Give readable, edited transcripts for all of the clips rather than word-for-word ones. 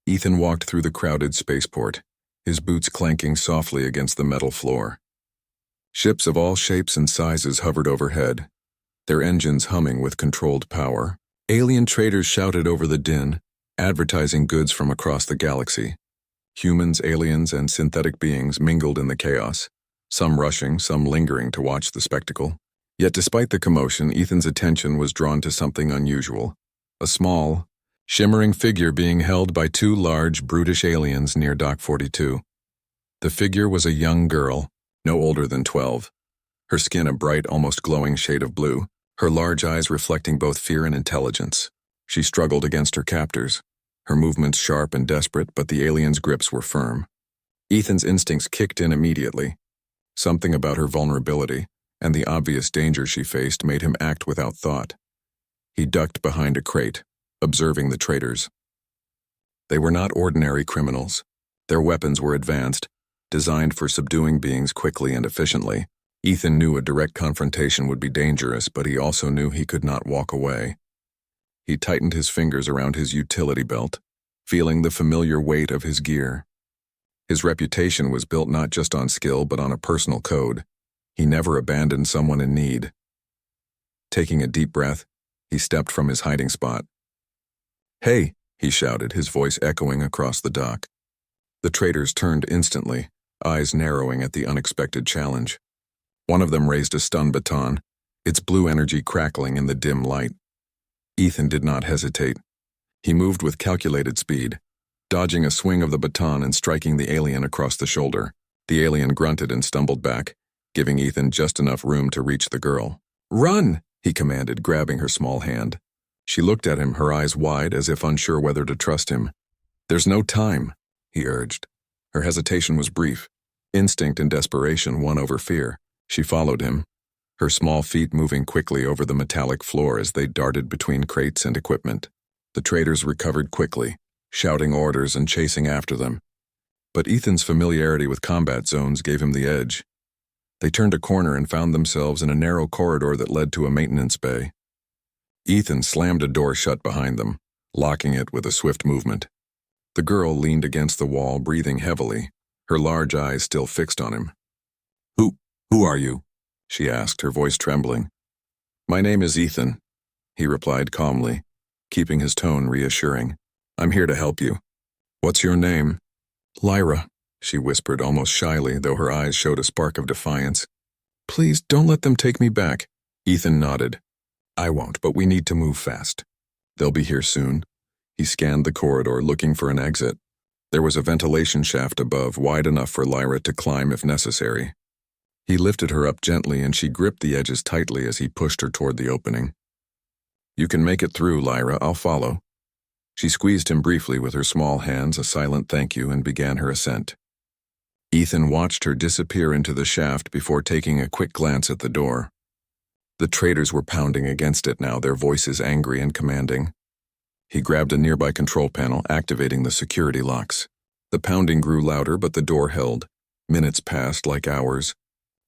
Ethan walked through the crowded spaceport, his boots clanking softly against the metal floor. Ships of all shapes and sizes hovered overhead, their engines humming with controlled power. Alien traders shouted over the din, advertising goods from across the galaxy. Humans, aliens, and synthetic beings mingled in the chaos, some rushing, some lingering to watch the spectacle. Yet despite the commotion, Ethan's attention was drawn to something unusual. A small, shimmering figure being held by two large, brutish aliens near Dock 42. The figure was a young girl, no older than 12. Her skin a bright, almost glowing shade of blue, her large eyes reflecting both fear and intelligence. She struggled against her captors, her movements sharp and desperate, but the alien's grips were firm. Ethan's instincts kicked in immediately. Something about her vulnerability and the obvious danger she faced made him act without thought. He ducked behind a crate, observing the traders. They were not ordinary criminals. Their weapons were advanced, designed for subduing beings quickly and efficiently. Ethan knew a direct confrontation would be dangerous, but he also knew he could not walk away. He tightened his fingers around his utility belt, feeling the familiar weight of his gear. His reputation was built not just on skill but on a personal code. He never abandoned someone in need. Taking a deep breath, he stepped from his hiding spot. "Hey!" he shouted, his voice echoing across the dock. The traders turned instantly, eyes narrowing at the unexpected challenge. One of them raised a stun baton, its blue energy crackling in the dim light. Ethan did not hesitate. He moved with calculated speed, dodging a swing of the baton and striking the alien across the shoulder. The alien grunted and stumbled back, giving Ethan just enough room to reach the girl. "Run!" he commanded, grabbing her small hand. She looked at him, her eyes wide as if unsure whether to trust him. "There's no time," he urged. Her hesitation was brief. Instinct and desperation won over fear. She followed him, her small feet moving quickly over the metallic floor as they darted between crates and equipment. The traders recovered quickly, shouting orders and chasing after them. But Ethan's familiarity with combat zones gave him the edge. They turned a corner and found themselves in a narrow corridor that led to a maintenance bay. Ethan slammed a door shut behind them, locking it with a swift movement. The girl leaned against the wall, breathing heavily, her large eyes still fixed on him. Who are you?" she asked, her voice trembling. "My name is Ethan," he replied calmly, keeping his tone reassuring. "I'm here to help you." "What's your name?" "Lyra," she whispered almost shyly, though her eyes showed a spark of defiance. "Please don't let them take me back." Ethan nodded. "I won't, but we need to move fast. They'll be here soon." He scanned the corridor, looking for an exit. There was a ventilation shaft above, wide enough for Lyra to climb if necessary. He lifted her up gently and she gripped the edges tightly as he pushed her toward the opening. "You can make it through, Lyra. I'll follow." She squeezed him briefly with her small hands, a silent thank you, and began her ascent. Ethan watched her disappear into the shaft before taking a quick glance at the door. The traders were pounding against it now, their voices angry and commanding. He grabbed a nearby control panel, activating the security locks. The pounding grew louder, but the door held. Minutes passed like hours.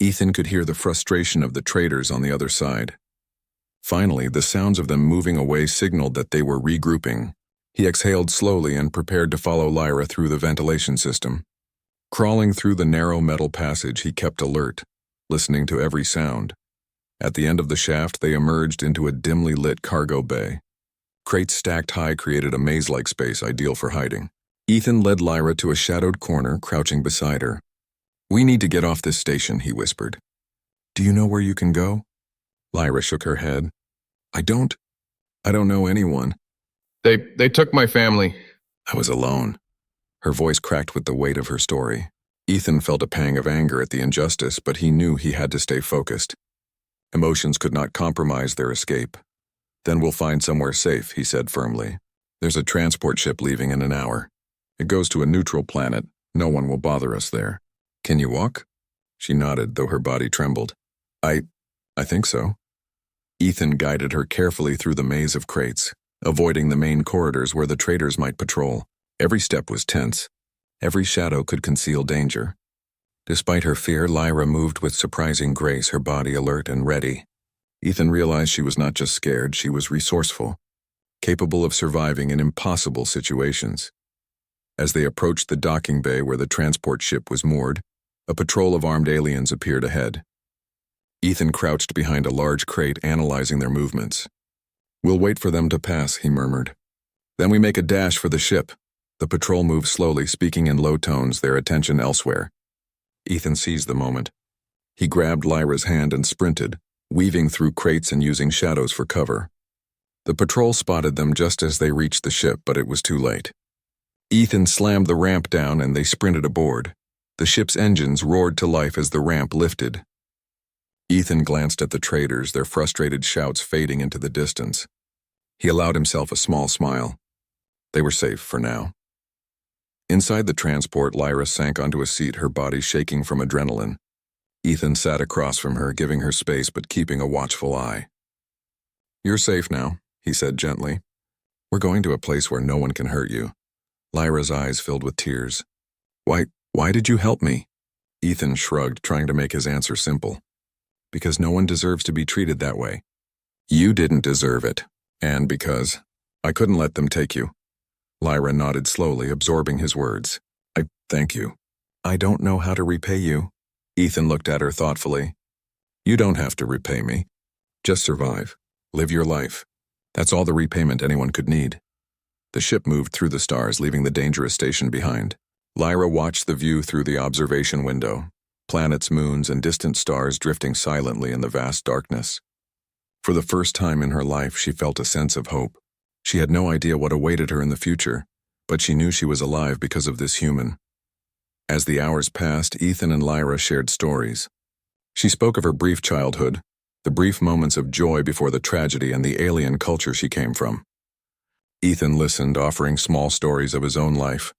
Ethan could hear the frustration of the traders on the other side. Finally, the sounds of them moving away signaled that they were regrouping. He exhaled slowly and prepared to follow Lyra through the ventilation system. Crawling through the narrow metal passage, he kept alert, listening to every sound. At the end of the shaft, they emerged into a dimly lit cargo bay. Crates stacked high created a maze-like space ideal for hiding. Ethan led Lyra to a shadowed corner, crouching beside her. "We need to get off this station," he whispered. "Do you know where you can go?" Lyra shook her head. I don't know anyone." They took my family." "I was alone." Her voice cracked with the weight of her story. Ethan felt a pang of anger at the injustice, but he knew he had to stay focused. Emotions could not compromise their escape. "Then we'll find somewhere safe," he said firmly. "There's a transport ship leaving in an hour. It goes to a neutral planet. No one will bother us there. Can you walk?" She nodded, though her body trembled. I think so." Ethan guided her carefully through the maze of crates, avoiding the main corridors where the traders might patrol. Every step was tense. Every shadow could conceal danger. Despite her fear, Lyra moved with surprising grace, her body alert and ready. Ethan realized she was not just scared, she was resourceful, capable of surviving in impossible situations. As they approached the docking bay where the transport ship was moored, a patrol of armed aliens appeared ahead. Ethan crouched behind a large crate analyzing their movements. "We'll wait for them to pass," he murmured. "Then we make a dash for the ship." The patrol moved slowly, speaking in low tones, their attention elsewhere. Ethan seized the moment. He grabbed Lyra's hand and sprinted, weaving through crates and using shadows for cover. The patrol spotted them just as they reached the ship, but it was too late. Ethan slammed the ramp down and they sprinted aboard. The ship's engines roared to life as the ramp lifted. Ethan glanced at the traders, their frustrated shouts fading into the distance. He allowed himself a small smile. They were safe for now. Inside the transport, Lyra sank onto a seat, her body shaking from adrenaline. Ethan sat across from her, giving her space but keeping a watchful eye. "You're safe now," he said gently. "We're going to a place where no one can hurt you." Lyra's eyes filled with tears. Why did you help me?" Ethan shrugged, trying to make his answer simple. "Because no one deserves to be treated that way. You didn't deserve it, and because I couldn't let them take you." Lyra nodded slowly, absorbing his words. "I thank you. I don't know how to repay you." Ethan looked at her thoughtfully. "You don't have to repay me. Just survive. Live your life. That's all the repayment anyone could need." The ship moved through the stars, leaving the dangerous station behind. Lyra watched the view through the observation window, planets, moons, and distant stars drifting silently in the vast darkness. For the first time in her life, she felt a sense of hope. She had no idea what awaited her in the future, but she knew she was alive because of this human. As the hours passed, Ethan and Lyra shared stories. She spoke of her brief childhood, the brief moments of joy before the tragedy, and the alien culture she came from. Ethan listened, offering small stories of his own life,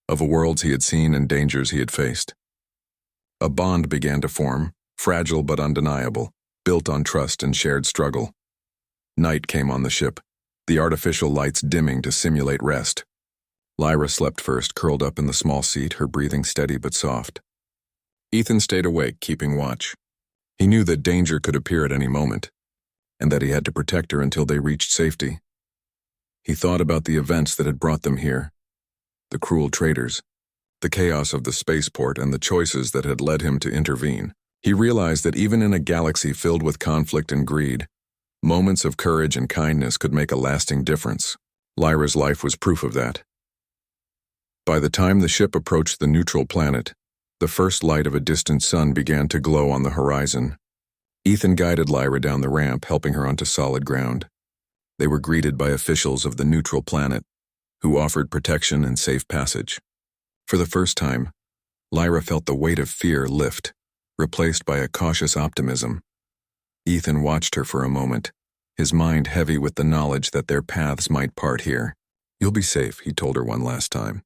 of worlds he had seen and dangers he had faced. A bond began to form, fragile but undeniable, built on trust and shared struggle. Night came on the ship, the artificial lights dimming to simulate rest. Lyra slept first, curled up in the small seat, her breathing steady but soft. Ethan stayed awake, keeping watch. He knew that danger could appear at any moment, and that he had to protect her until they reached safety. He thought about the events that had brought them here, the cruel traders, the chaos of the spaceport, and the choices that had led him to intervene. He realized that even in a galaxy filled with conflict and greed, moments of courage and kindness could make a lasting difference. Lyra's life was proof of that. By the time the ship approached the neutral planet, the first light of a distant sun began to glow on the horizon. Ethan guided Lyra down the ramp, helping her onto solid ground. They were greeted by officials of the neutral planet, who offered protection and safe passage. For the first time, Lyra felt the weight of fear lift, replaced by a cautious optimism. Ethan watched her for a moment, his mind heavy with the knowledge that their paths might part here. "You'll be safe," he told her one last time.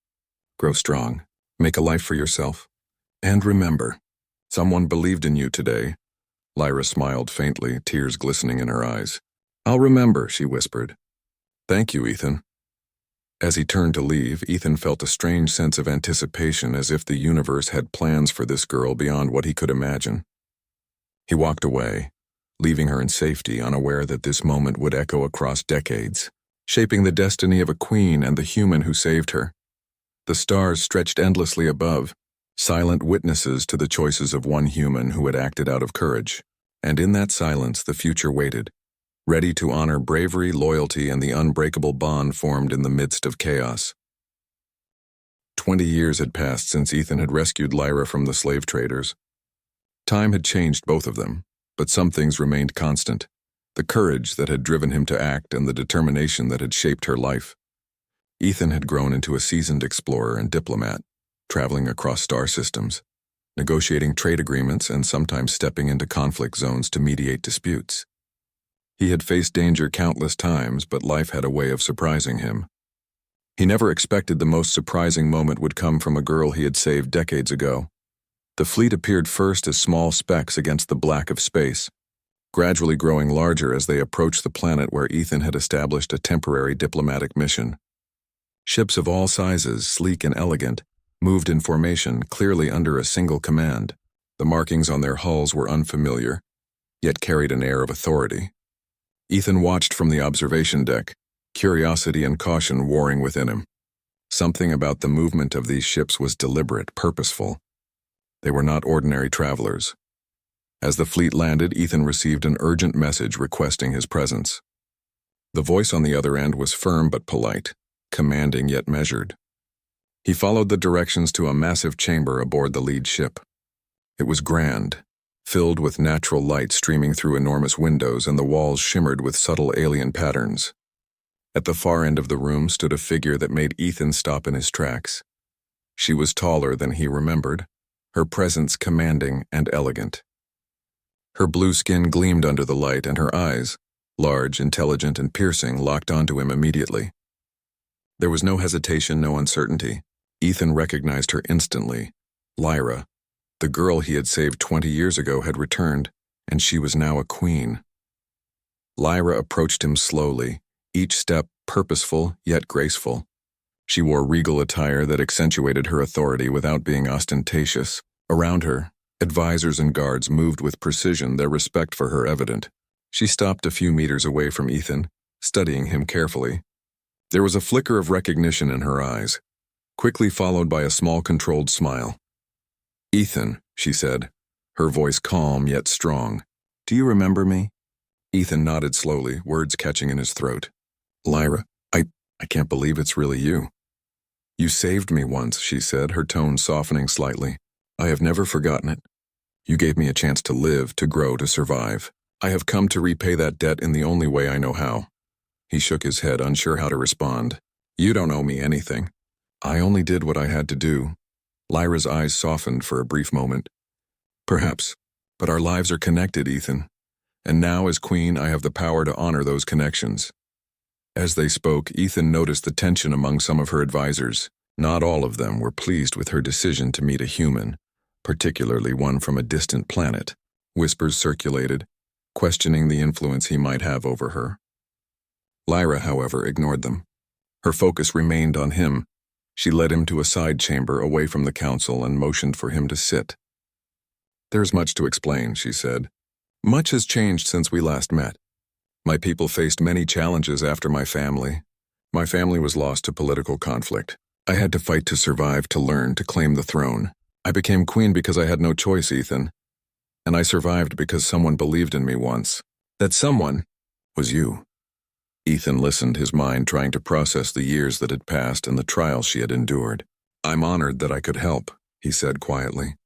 "Grow strong, make a life for yourself. And remember, someone believed in you today." Lyra smiled faintly, tears glistening in her eyes. "I'll remember," she whispered. "Thank you, Ethan." As he turned to leave, Ethan felt a strange sense of anticipation, as if the universe had plans for this girl beyond what he could imagine. He walked away, leaving her in safety, unaware that this moment would echo across decades, shaping the destiny of a queen and the human who saved her. The stars stretched endlessly above, silent witnesses to the choices of one human who had acted out of courage, and in that silence the future waited, ready to honor bravery, loyalty, and the unbreakable bond formed in the midst of chaos. 20 years had passed since Ethan had rescued Lyra from the slave traders. Time had changed both of them, but some things remained constant: the courage that had driven him to act and the determination that had shaped her life. Ethan had grown into a seasoned explorer and diplomat, traveling across star systems, negotiating trade agreements, and sometimes stepping into conflict zones to mediate disputes. He had faced danger countless times, but life had a way of surprising him. He never expected the most surprising moment would come from a girl he had saved decades ago. The fleet appeared first as small specks against the black of space, gradually growing larger as they approached the planet where Ethan had established a temporary diplomatic mission. Ships of all sizes, sleek and elegant, moved in formation, clearly under a single command. The markings on their hulls were unfamiliar, yet carried an air of authority. Ethan watched from the observation deck, curiosity and caution warring within him. Something about the movement of these ships was deliberate, purposeful. They were not ordinary travelers. As the fleet landed, Ethan received an urgent message requesting his presence. The voice on the other end was firm but polite, commanding yet measured. He followed the directions to a massive chamber aboard the lead ship. It was grand, filled with natural light streaming through enormous windows, and the walls shimmered with subtle alien patterns. At the far end of the room stood a figure that made Ethan stop in his tracks. She was taller than he remembered, her presence commanding and elegant. Her blue skin gleamed under the light, and her eyes, large, intelligent, and piercing, locked onto him immediately. There was no hesitation, no uncertainty. Ethan recognized her instantly. Lyra, the girl he had saved 20 years ago, had returned, and she was now a queen. Lyra approached him slowly, each step purposeful yet graceful. She wore regal attire that accentuated her authority without being ostentatious. Around her, advisors and guards moved with precision, their respect for her evident. She stopped a few meters away from Ethan, studying him carefully. There was a flicker of recognition in her eyes, quickly followed by a small controlled smile. "Ethan," she said, her voice calm yet strong. "Do you remember me?" Ethan nodded slowly, words catching in his throat. "Lyra, I can't believe it's really you." "You saved me once," she said, her tone softening slightly. "I have never forgotten it. You gave me a chance to live, to grow, to survive. I have come to repay that debt in the only way I know how." He shook his head, unsure how to respond. "You don't owe me anything. I only did what I had to do." Lyra's eyes softened for a brief moment. "Perhaps, but our lives are connected, Ethan. And now, as queen, I have the power to honor those connections." As they spoke, Ethan noticed the tension among some of her advisors. Not all of them were pleased with her decision to meet a human, particularly one from a distant planet. Whispers circulated, questioning the influence he might have over her. Lyra, however, ignored them. Her focus remained on him. She led him to a side chamber away from the council and motioned for him to sit. "There's much to explain," she said. "Much has changed since we last met. My people faced many challenges after my family. My family was lost to political conflict. I had to fight to survive, to learn, to claim the throne. I became queen because I had no choice, Ethan. And I survived because someone believed in me once. That someone was you." Ethan listened, his mind trying to process the years that had passed and the trials she had endured. "I'm honored that I could help," he said quietly.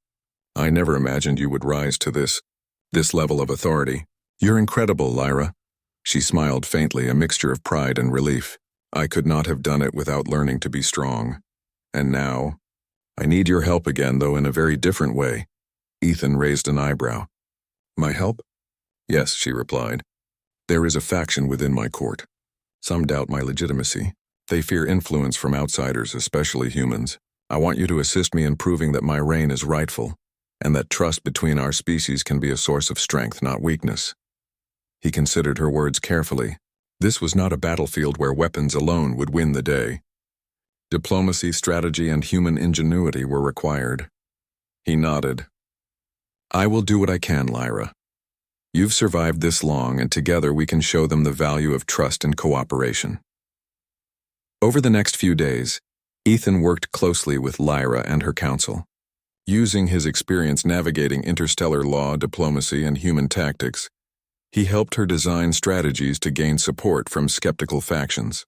"I never imagined you would rise to this level of authority. You're incredible, Lyra." She smiled faintly, a mixture of pride and relief. "I could not have done it without learning to be strong. And now, I need your help again, though in a very different way." Ethan raised an eyebrow. "My help?" "Yes," she replied. "There is a faction within my court. Some doubt my legitimacy. They fear influence from outsiders, especially humans. I want you to assist me in proving that my reign is rightful, and that trust between our species can be a source of strength, not weakness." He considered her words carefully. This was not a battlefield where weapons alone would win the day. Diplomacy, strategy, and human ingenuity were required. He nodded. "I will do what I can, Lyra. You've survived this long, and together we can show them the value of trust and cooperation." Over the next few days, Ethan worked closely with Lyra and her council. Using his experience navigating interstellar law, diplomacy, and human tactics, he helped her design strategies to gain support from skeptical factions.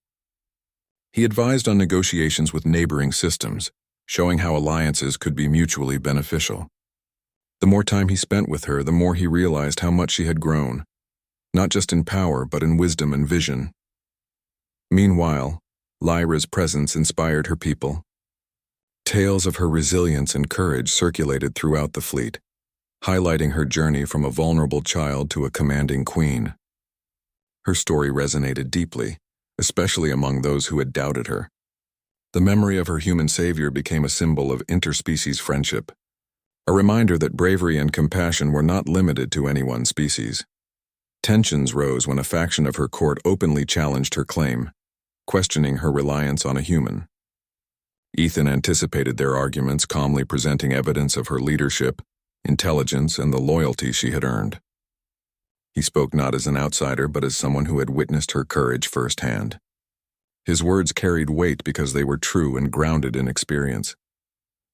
He advised on negotiations with neighboring systems, showing how alliances could be mutually beneficial. The more time he spent with her, the more he realized how much she had grown, not just in power but in wisdom and vision. Meanwhile, Lyra's presence inspired her people. Tales of her resilience and courage circulated throughout the fleet, highlighting her journey from a vulnerable child to a commanding queen. Her story resonated deeply, especially among those who had doubted her. The memory of her human savior became a symbol of interspecies friendship, a reminder that bravery and compassion were not limited to any one species. Tensions rose when a faction of her court openly challenged her claim, questioning her reliance on a human. Ethan anticipated their arguments, calmly presenting evidence of her leadership, intelligence, and the loyalty she had earned. He spoke not as an outsider, but as someone who had witnessed her courage firsthand. His words carried weight because they were true and grounded in experience.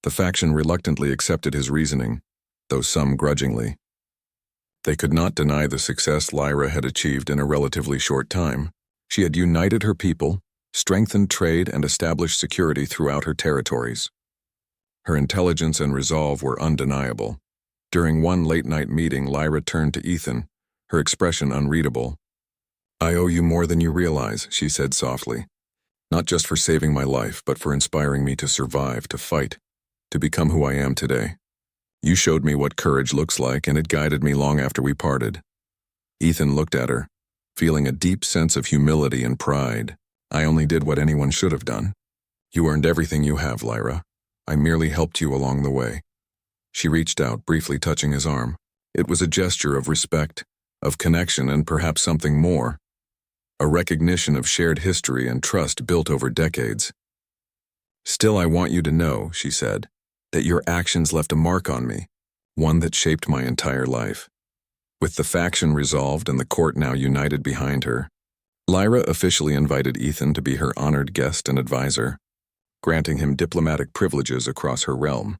The faction reluctantly accepted his reasoning, though some grudgingly. They could not deny the success Lyra had achieved in a relatively short time. She had united her people, strengthened trade, and established security throughout her territories. Her intelligence and resolve were undeniable. During one late-night meeting, Lyra turned to Ethan, her expression unreadable. "I owe you more than you realize," she said softly. "Not just for saving my life, but for inspiring me to survive, to fight, to become who I am today. You showed me what courage looks like, and it guided me long after we parted." Ethan looked at her, feeling a deep sense of humility and pride. "I only did what anyone should have done. You earned everything you have, Lyra. I merely helped you along the way." She reached out, briefly touching his arm. It was a gesture of respect, of connection, and perhaps something more. A recognition of shared history and trust built over decades. "Still, I want you to know," she said, "that your actions left a mark on me, one that shaped my entire life." With the faction resolved and the court now united behind her, Lyra officially invited Ethan to be her honored guest and advisor, granting him diplomatic privileges across her realm.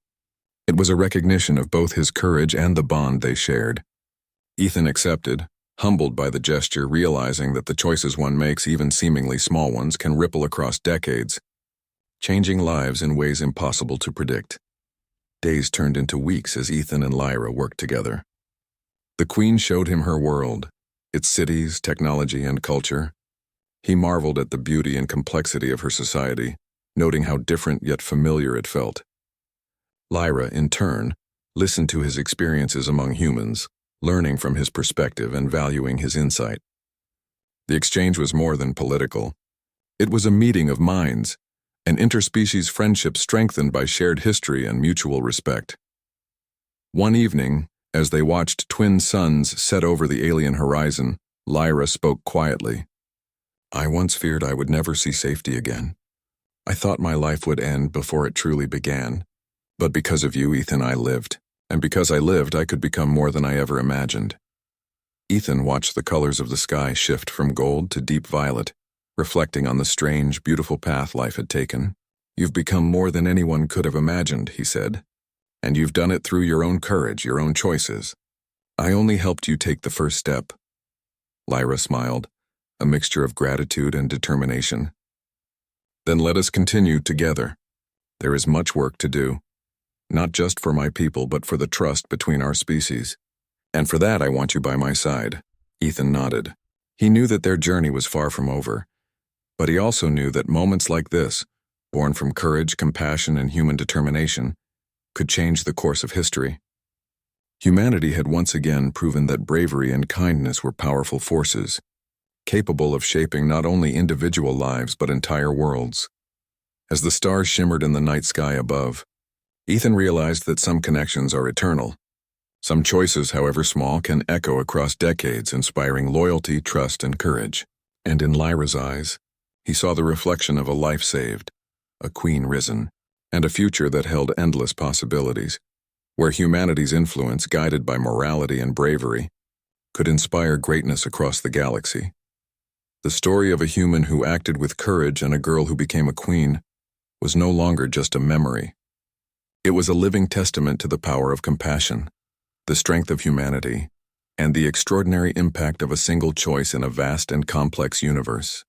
It was a recognition of both his courage and the bond they shared. Ethan accepted, humbled by the gesture, realizing that the choices one makes, even seemingly small ones, can ripple across decades, changing lives in ways impossible to predict. Days turned into weeks as Ethan and Lyra worked together. The Queen showed him her world, its cities, technology, and culture. He marveled at the beauty and complexity of her society, noting how different yet familiar it felt. Lyra, in turn, listened to his experiences among humans, learning from his perspective and valuing his insight. The exchange was more than political. It was a meeting of minds, an interspecies friendship strengthened by shared history and mutual respect. One evening, as they watched twin suns set over the alien horizon, Lyra spoke quietly. "I once feared I would never see safety again. I thought my life would end before it truly began. But because of you, Ethan, I lived. And because I lived, I could become more than I ever imagined." Ethan watched the colors of the sky shift from gold to deep violet, reflecting on the strange, beautiful path life had taken. "You've become more than anyone could have imagined," he said. "And you've done it through your own courage, your own choices. I only helped you take the first step." Lyra smiled, a mixture of gratitude and determination. "Then let us continue together. There is much work to do. Not just for my people, but for the trust between our species. And for that, I want you by my side." Ethan nodded. He knew that their journey was far from over, but he also knew that moments like this, born from courage, compassion, and human determination, could change the course of history. Humanity had once again proven that bravery and kindness were powerful forces, capable of shaping not only individual lives but entire worlds. As the stars shimmered in the night sky above, Ethan realized that some connections are eternal. Some choices, however small, can echo across decades, inspiring loyalty, trust, and courage. And in Lyra's eyes, he saw the reflection of a life saved, a queen risen, and a future that held endless possibilities, where humanity's influence, guided by morality and bravery, could inspire greatness across the galaxy. The story of a human who acted with courage and a girl who became a queen was no longer just a memory. It was a living testament to the power of compassion, the strength of humanity, and the extraordinary impact of a single choice in a vast and complex universe.